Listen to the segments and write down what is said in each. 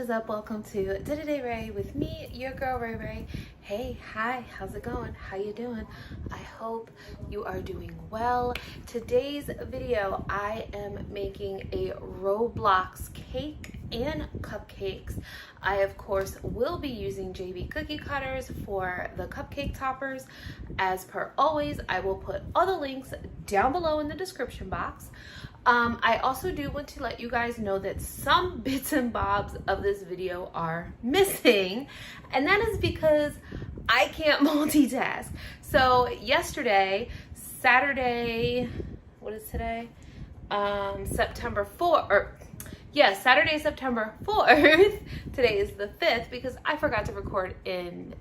is up? Welcome to Day Ray with me, your girl Ray Ray. Hey, hi, how's it going? How you doing? I hope you are doing well. Today's video, I am making a Roblox cake and cupcakes. I of course will be using JB cookie cutters for the cupcake toppers. As per always, I will put all the links down below in the description box. I also do want to let you guys know that some bits and bobs of this video are missing, and that is because I can't multitask. So yesterday, Saturday, what is today? September 4th, or yes, Saturday, September 4th. Today is the 5th because I forgot to record in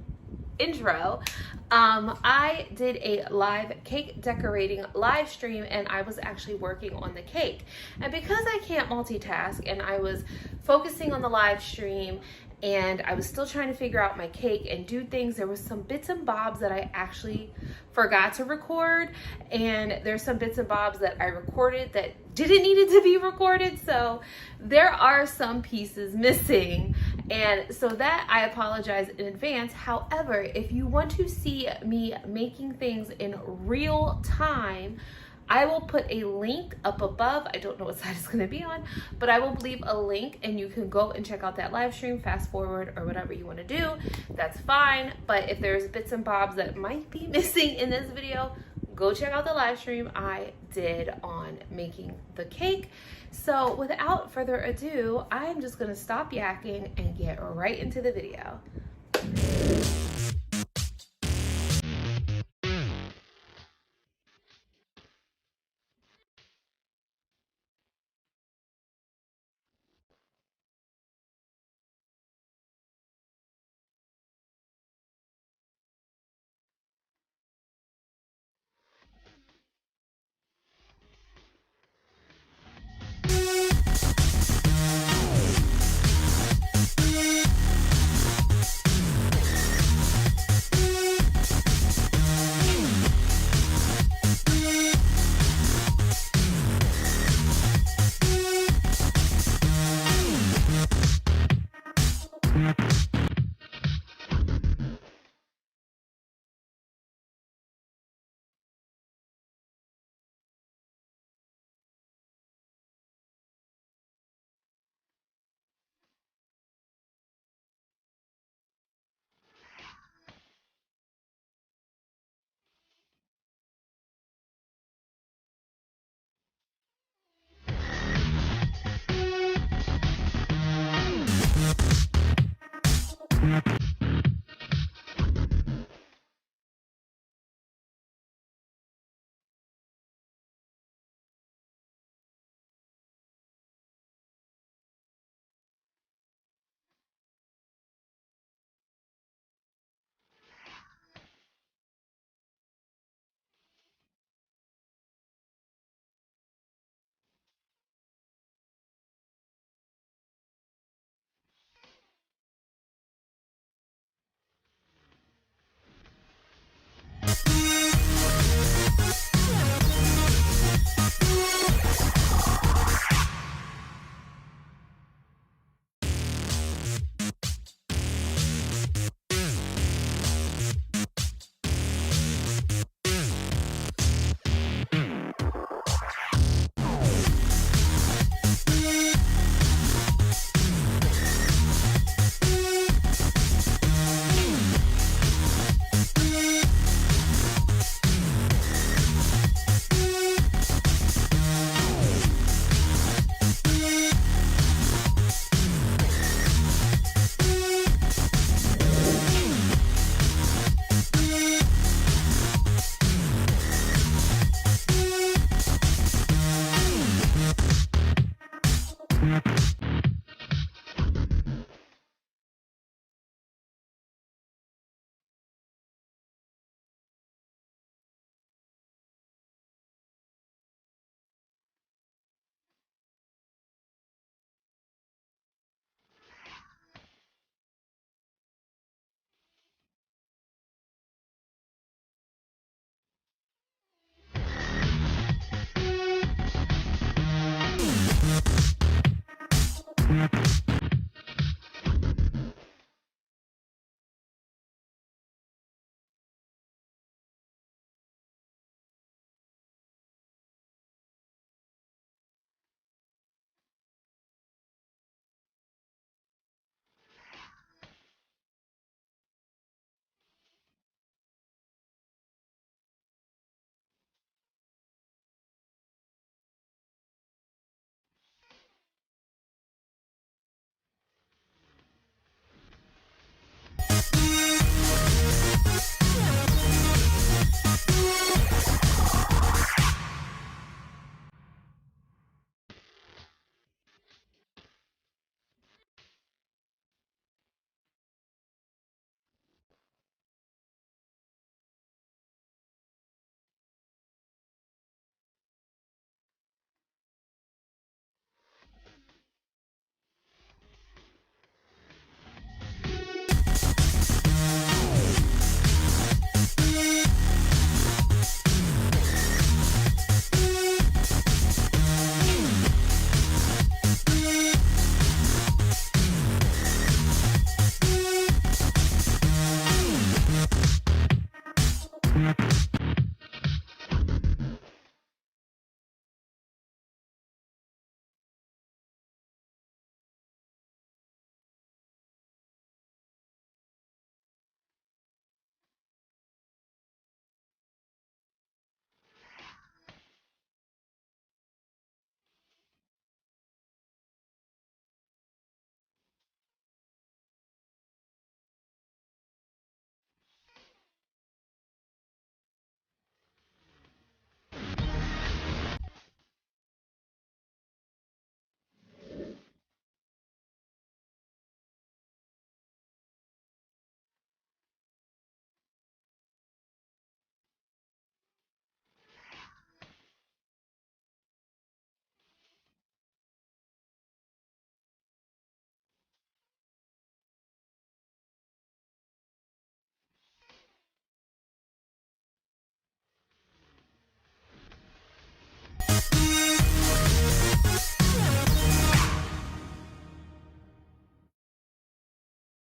intro. I did a live cake decorating live stream, and I was actually working on the cake. And because I can't multitask and I was focusing on the live stream and I was still trying to figure out my cake and do things, there was some bits and bobs that I actually forgot to record, and there's some bits and bobs that I recorded that didn't need it to be recorded. So there are some pieces missing, and so that I apologize in advance. However, if you want to see me making things in real time, I will put a link up above. I don't know what side it's going to be on, but I will leave a link and you can go and check out that live stream, fast forward, or whatever you want to do. That's fine. But if there's bits and bobs that might be missing in this video, go check out the live stream I did on making the cake. So without further ado, I'm just going to stop yakking and get right into the video.